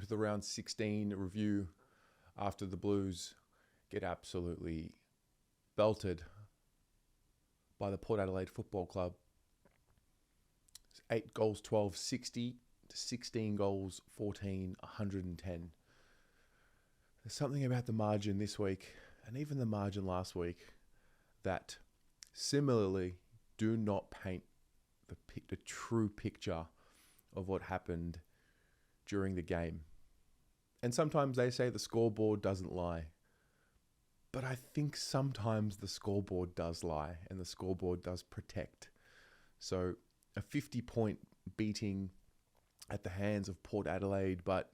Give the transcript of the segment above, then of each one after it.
to the round 16 review after the Blues get absolutely belted by the Port Adelaide Football Club. It's 8 goals 12, 60 to 16 goals 14, 110. There's something about the margin this week and even the margin last week that similarly do not paint the true picture of what happened during the game. And sometimes they say the scoreboard doesn't lie. But I think sometimes the scoreboard does lie and the scoreboard does protect. So a 50-point beating at the hands of Port Adelaide, but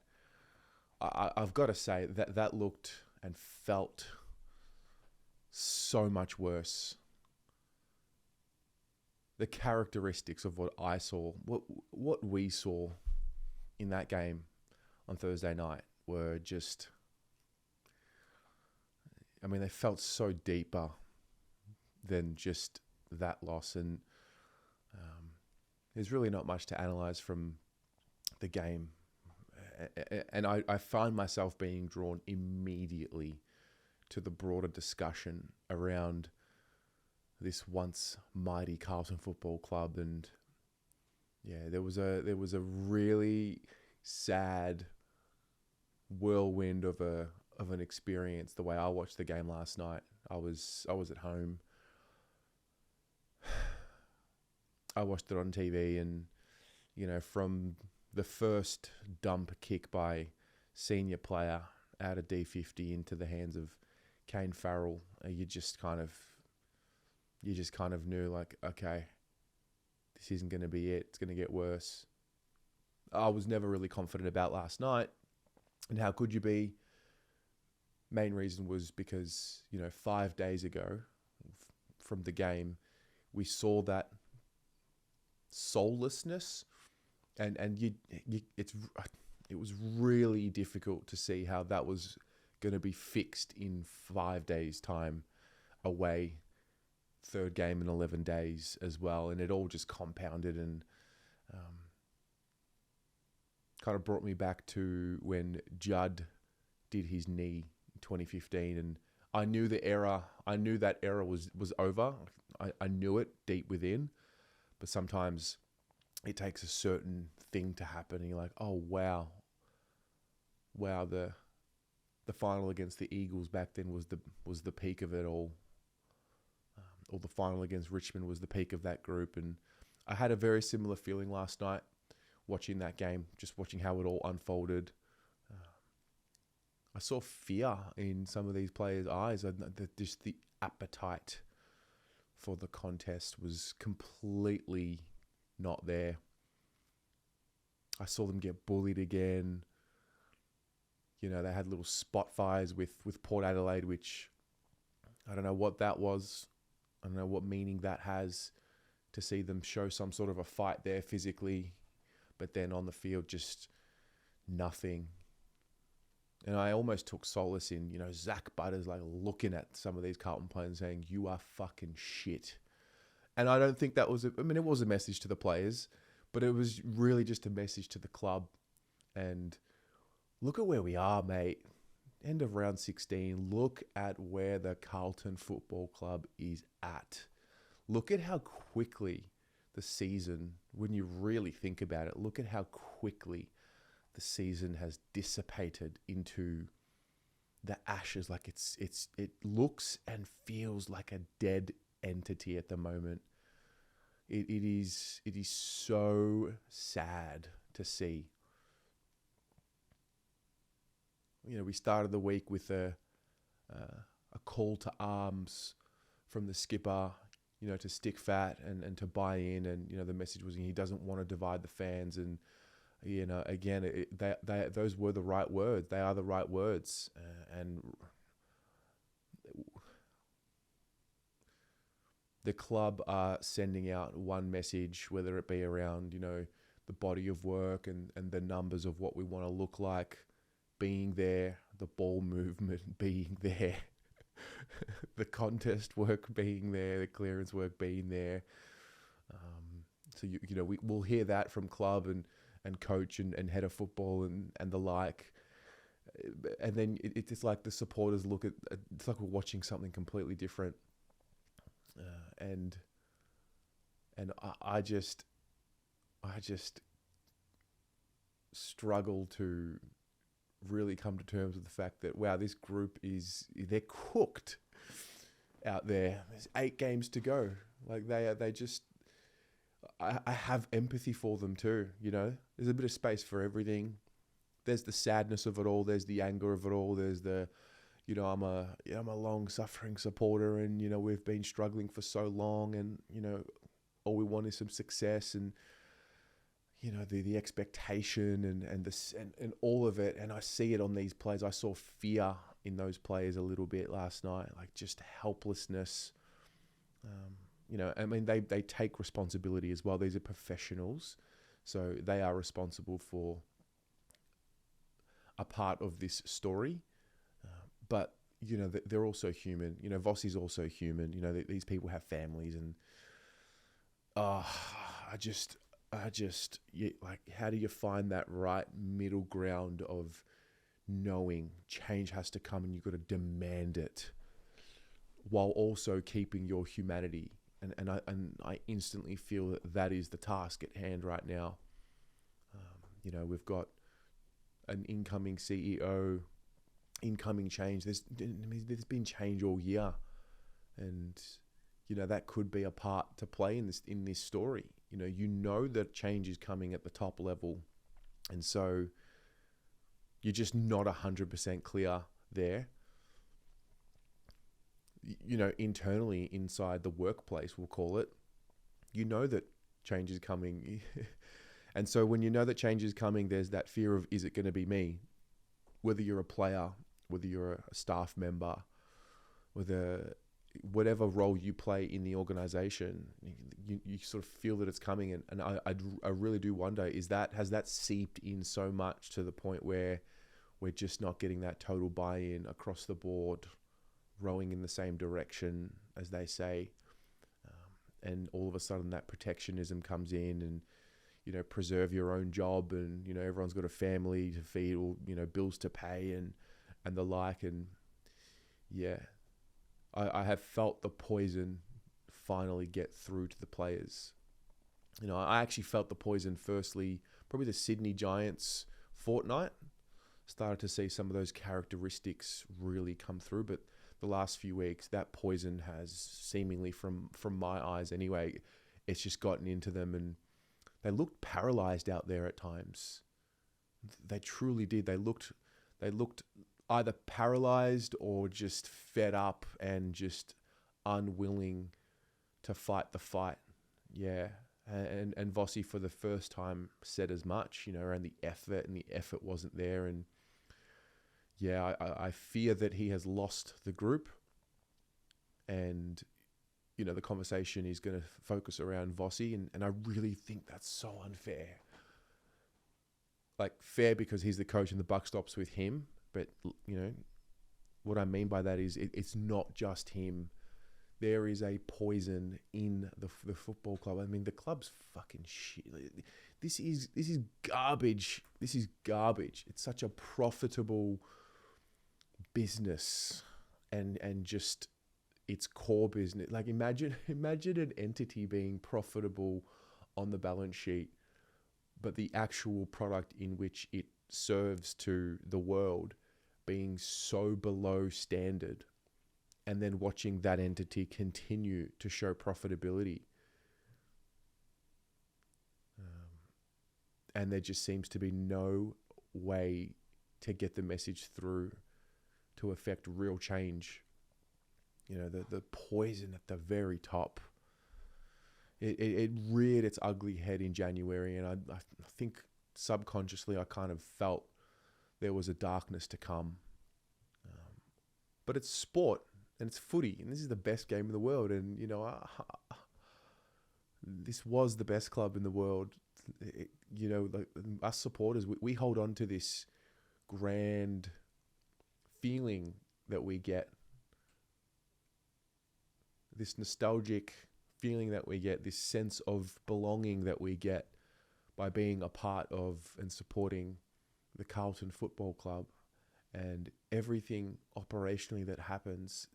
I've got to say that looked and felt so much worse. The characteristics of what I saw, what we saw in that game on Thursday night were just, I mean, they felt so deeper than just that loss. And there's really not much to analyze from the game. And I find myself being drawn immediately to the broader discussion around this once mighty Carlton Football Club. And yeah, there was a really sad whirlwind of an experience the way I watched the game last night. I was at home. I watched it on TV, and from the first dump kick by senior player out of D50 into the hands of Kane Farrell, you just kind of knew, like, okay, this isn't going to be it. It's going to get worse. I was never really confident about last night. And how could you be? Main reason was because, 5 days ago from the game, we saw that soullessness, and it was really difficult to see how that was going to be fixed in 5 days' time away. Third game in 11 days as well, and it all just compounded and kind of brought me back to when Judd did his knee in 2015, and I knew that era was over. I knew it deep within, but sometimes it takes a certain thing to happen, and you're like, oh wow, the final against the Eagles back then was the peak of it all. Or the final against Richmond was the peak of that group. And I had a very similar feeling last night watching that game, just watching how it all unfolded. I saw fear in some of these players' eyes. Just the appetite for the contest was completely not there. I saw them get bullied again. They had little spot fires with Port Adelaide, which I don't know what that was. I don't know what meaning that has, to see them show some sort of a fight there physically, but then on the field, just nothing. And I almost took solace in, Zach Butters like looking at some of these Carlton players saying, "You are fucking shit." And I don't think that was, it was a message to the players, but it was really just a message to the club. And look at where we are, mate. End of round 16, look at where the Carlton Football Club is at. Look at how quickly the season, when you really think about it, look at how quickly the season has dissipated into the ashes. Like it looks and feels like a dead entity at the moment. It is so sad to see. We started the week with a call to arms from the skipper, to stick fat and to buy in. And, the message was he doesn't want to divide the fans. And, again, those were the right words. They are the right words. And the club are sending out one message, whether it be around, the body of work and the numbers of what we want to look like, being there, the ball movement being there, the contest work being there, the clearance work being there. So we'll hear that from club, and coach and head of football and the like. And then it's like the supporters look at, it's like we're watching something completely different. And I just struggle to really come to terms with the fact that, wow, this group they're cooked out there. There's 8 games to go. Like I have empathy for them too, you know. There's a bit of space for everything. There's the sadness of it all. There's the anger of it all. There's the, you know, I'm a long-suffering supporter, and, you know, we've been struggling for so long, and, you know, all we want is some success, and, you know, the expectation and all of it. And I see it on these players. I saw fear in those players a little bit last night, like just helplessness. You know, I mean, they take responsibility as well. These are professionals, so they are responsible for a part of this story. But, you know, they're also human. You know, Vossi's also human. You know, these people have families, and like, how do you find that right middle ground of knowing change has to come and you've got to demand it while also keeping your humanity? And I instantly feel that is the task at hand right now. You know, we've got an incoming CEO, incoming change. There's been change all year, and, you know, that could be a part to play in this story. You know that change is coming at the top level, and so you're just not 100% clear there. You know, internally inside the workplace, we'll call it, you know that change is coming. And so when you know that change is coming, there's that fear of, is it going to be me? Whether you're a player, whether you're a staff member, whatever role you play in the organization, you sort of feel that it's coming. And I really do wonder, has that seeped in so much to the point where we're just not getting that total buy-in across the board, rowing in the same direction, as they say. And all of a sudden that protectionism comes in, and, you know, preserve your own job, and, you know, everyone's got a family to feed, or, you know, bills to pay and the like. And yeah, I have felt the poison finally get through to the players. You know, I actually felt the poison firstly, probably the Sydney Giants fortnight. Started to see some of those characteristics really come through, but the last few weeks, that poison has seemingly, from my eyes anyway, it's just gotten into them, and they looked paralyzed out there at times. They truly did. They looked either paralyzed or just fed up and just unwilling to fight the fight. Yeah. And Vossi for the first time said as much, you know, around the effort wasn't there. And yeah, I fear that he has lost the group, and, you know, the conversation is going to focus around Vossi, and I really think that's so unfair. Like, fair because he's the coach and the buck stops with him, but, you know, what I mean by that is it's not just him. There is a poison in the football club. I mean, the club's fucking shit. This is garbage. This is garbage. It's such a profitable business, and just its core business. Like, imagine an entity being profitable on the balance sheet, but the actual product in which it serves to the world being so below standard, and then watching that entity continue to show profitability. And there just seems to be no way to get the message through to affect real change. You know, the poison at the very top. It reared its ugly head in January, and I think subconsciously I kind of felt there was a darkness to come. But it's sport, and it's footy, and this is the best game in the world. And, you know, this was the best club in the world. You know, like, us supporters, we hold on to this grand feeling that we get, this nostalgic feeling that we get, this sense of belonging that we get by being a part of and supporting the Carlton Football Club, and everything operationally that happens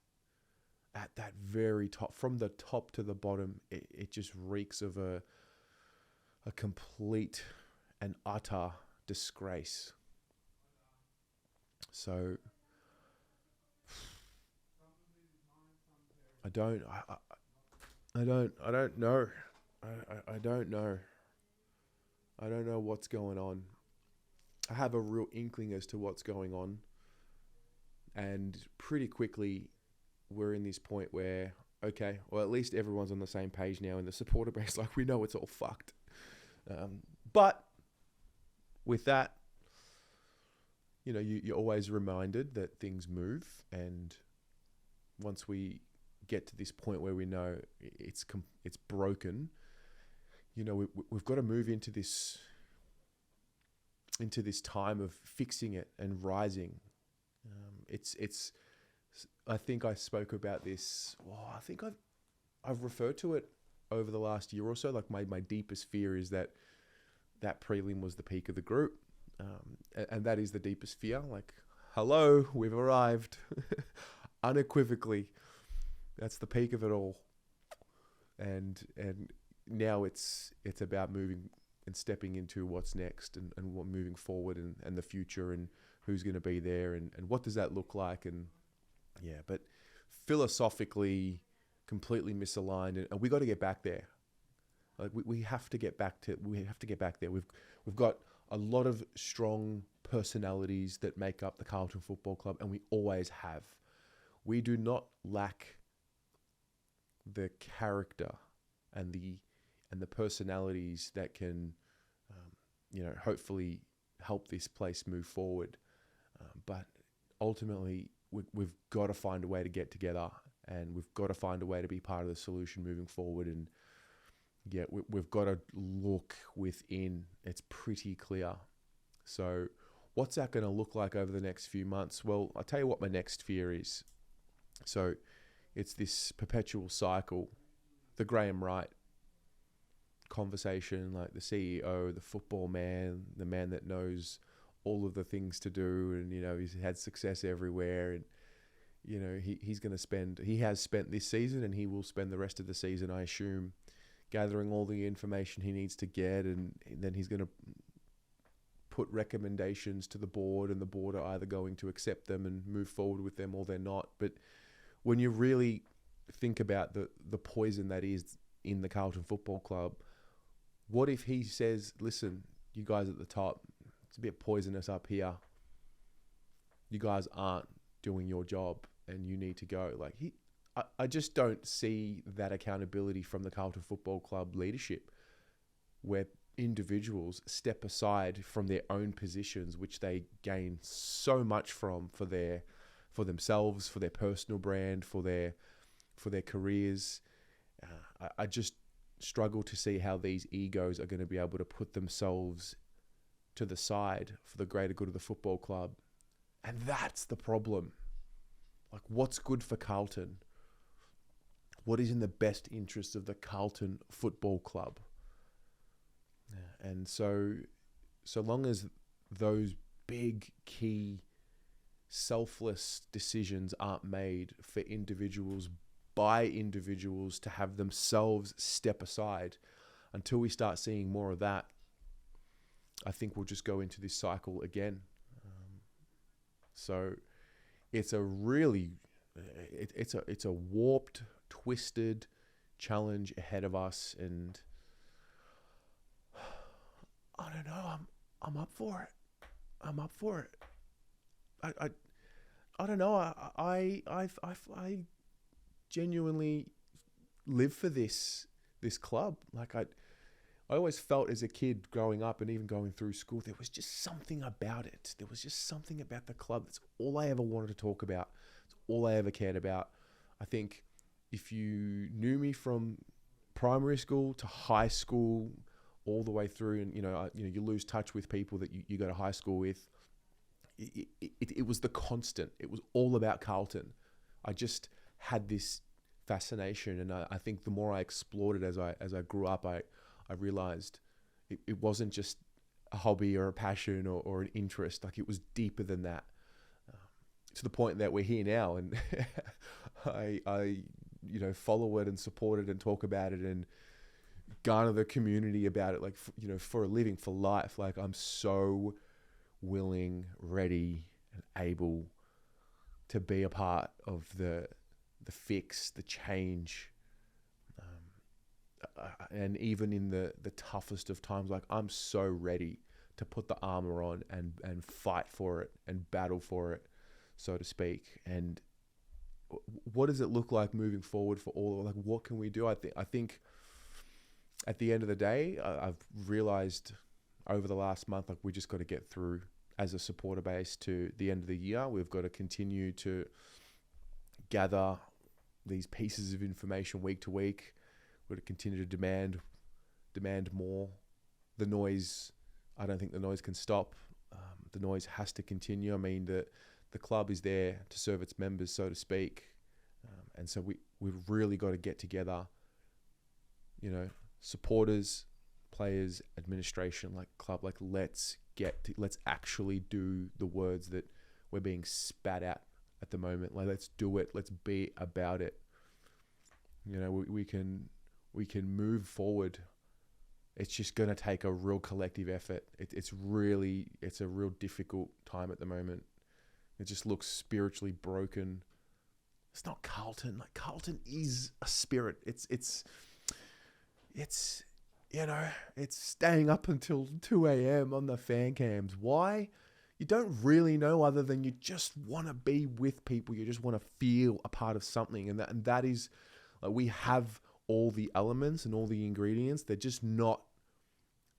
at that very top, from the top to the bottom, it just reeks of a complete and utter disgrace. So I don't know. I don't know. I don't know what's going on. I have a real inkling as to what's going on. And pretty quickly, we're in this point where, okay, well, at least everyone's on the same page now in the supporter base. Like, we know it's all fucked. But with that, you know, you're always reminded that things move. And once we get to this point where we know it's broken, you know, we've got to move into this time of fixing it and rising. I think I spoke about this. Well, I think I've referred to it over the last year or so. Like my deepest fear is that prelim was the peak of the group, and that is the deepest fear. Like, hello, we've arrived, unequivocally. That's the peak of it all, and now it's about moving and stepping into what's next and what moving forward and the future and who's going to be there and what does that look like. And yeah, but philosophically completely misaligned, and we got to get back there. Like we have to get back there. We've got a lot of strong personalities that make up the Carlton Football Club, and we always have. We do not lack the character and the personalities that can, hopefully help this place move forward. But ultimately, we've got to find a way to get together, and we've got to find a way to be part of the solution moving forward. And yeah, we've got to look within. It's pretty clear. So what's that going to look like over the next few months? Well, I'll tell you what my next fear is. So it's this perpetual cycle, the Graham Wright conversation, like the CEO, the football man, the man that knows all of the things to do, and he's had success everywhere, and he has spent this season, and he will spend the rest of the season, I assume, gathering all the information he needs to get, and then he's going to put recommendations to the board, and the board are either going to accept them and move forward with them, or they're not. But when you really think about the poison that is in the Carlton Football Club, what if he says, listen, you guys at the top, it's a bit poisonous up here. You guys aren't doing your job and you need to go. Like I just don't see that accountability from the Carlton Football Club leadership, where individuals step aside from their own positions, which they gain so much from for themselves, for their personal brand, for their careers. I just struggle to see how these egos are going to be able to put themselves to the side for the greater good of the football club. And that's the problem. Like, what's good for Carlton? What is in the best interest of the Carlton Football Club? And so long as those big, key, selfless decisions aren't made for individuals by individuals to have themselves step aside, until we start seeing more of that, I think we'll just go into this cycle again. So it's a really, it's a warped, twisted challenge ahead of us, and I don't know. I'm up for it. I'm up for it. I don't know. I genuinely live for this club. Like I always felt as a kid growing up and even going through school, there was just something about it. There was just something about the club. That's all I ever wanted to talk about. It's all I ever cared about. I think if you knew me from primary school to high school, all the way through, and you lose touch with people that you go to high school with, it was the constant. It was all about Carlton. I just had this fascination, and I think the more I explored it as I grew up, I realized it wasn't just a hobby or a passion or an interest. Like, it was deeper than that, to the point that we're here now, and I follow it and support it and talk about it and garner the community about it, like, for a living, for life. Like, I'm so willing, ready, and able to be a part of the fix, the change, and even in the toughest of times, like, I'm so ready to put the armor on and fight for it and battle for it, so to speak. And what does it look like moving forward for all? Like, what can we do? I think at the end of the day, I've realized over the last month, like, we just got to get through as a supporter base to the end of the year. We've got to continue to gather these pieces of information week to week. We've got to continue to demand more. The noise, I don't think the noise can stop. The noise has to continue. I mean, the club is there to serve its members, so to speak. And so we've really got to get together, supporters, players, administration, like club, like, let's actually do the words that we're being spat at the moment. Like, let's do it. Let's be about it. We can move forward. It's just going to take a real collective effort. It's a real difficult time at the moment. It just looks spiritually broken. It's not Carlton. Like, Carlton is a spirit. It's staying up until 2 a.m. on the fan cams. Why? You don't really know, other than you just want to be with people. You just want to feel a part of something. And that is, like, we have all the elements and all the ingredients. They're just not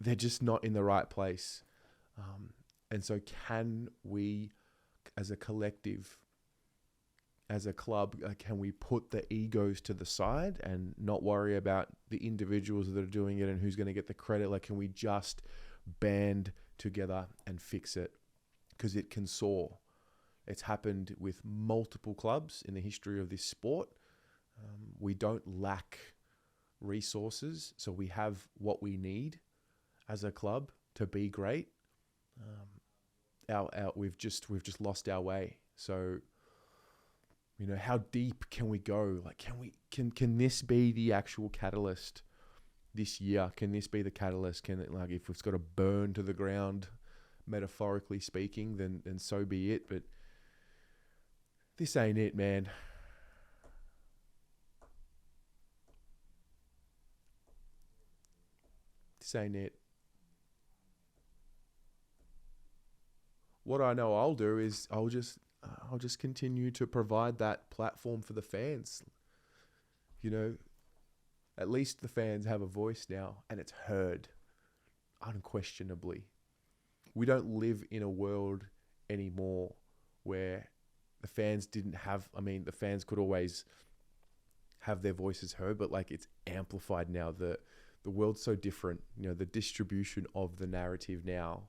in the right place. And so can we, as a collective, as a club, can we put the egos to the side and not worry about the individuals that are doing it and who's going to get the credit? Like, can we just band together and fix it? Because it can soar. It's happened with multiple clubs in the history of this sport. We don't lack resources, so we have what we need as a club to be great. We've just lost our way. So, how deep can we go? Like, can this be the actual catalyst this year? Can this be the catalyst? Can it, like, if it's got to burn to the ground, metaphorically speaking, then so be it. But this ain't it, man. This ain't it. What I know I'll do is I'll just continue to provide that platform for the fans. At least the fans have a voice now, and it's heard, unquestionably. We don't live in a world anymore where the fans didn't have, the fans could always have their voices heard, but, like, it's amplified now. The world's so different. The distribution of the narrative now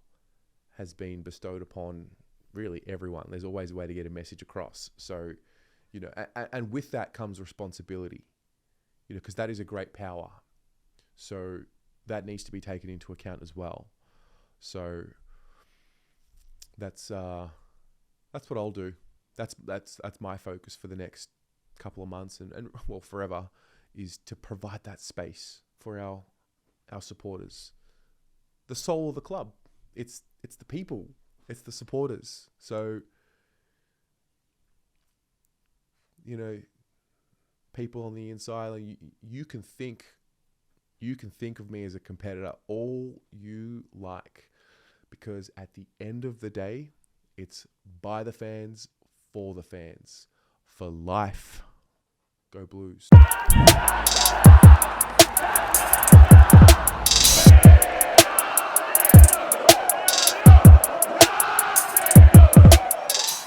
has been bestowed upon really everyone. There's always a way to get a message across. So, and with that comes responsibility, because that is a great power. So that needs to be taken into account as well. So that's what I'll do. That's my focus for the next couple of months and well, forever, is to provide that space for our supporters. The soul of the club. It's the people. It's the supporters. So, people on the inside, like, you can think of me as a competitor all you like, because at the end of the day, it's by the fans, for the fans, for life. Go Blues.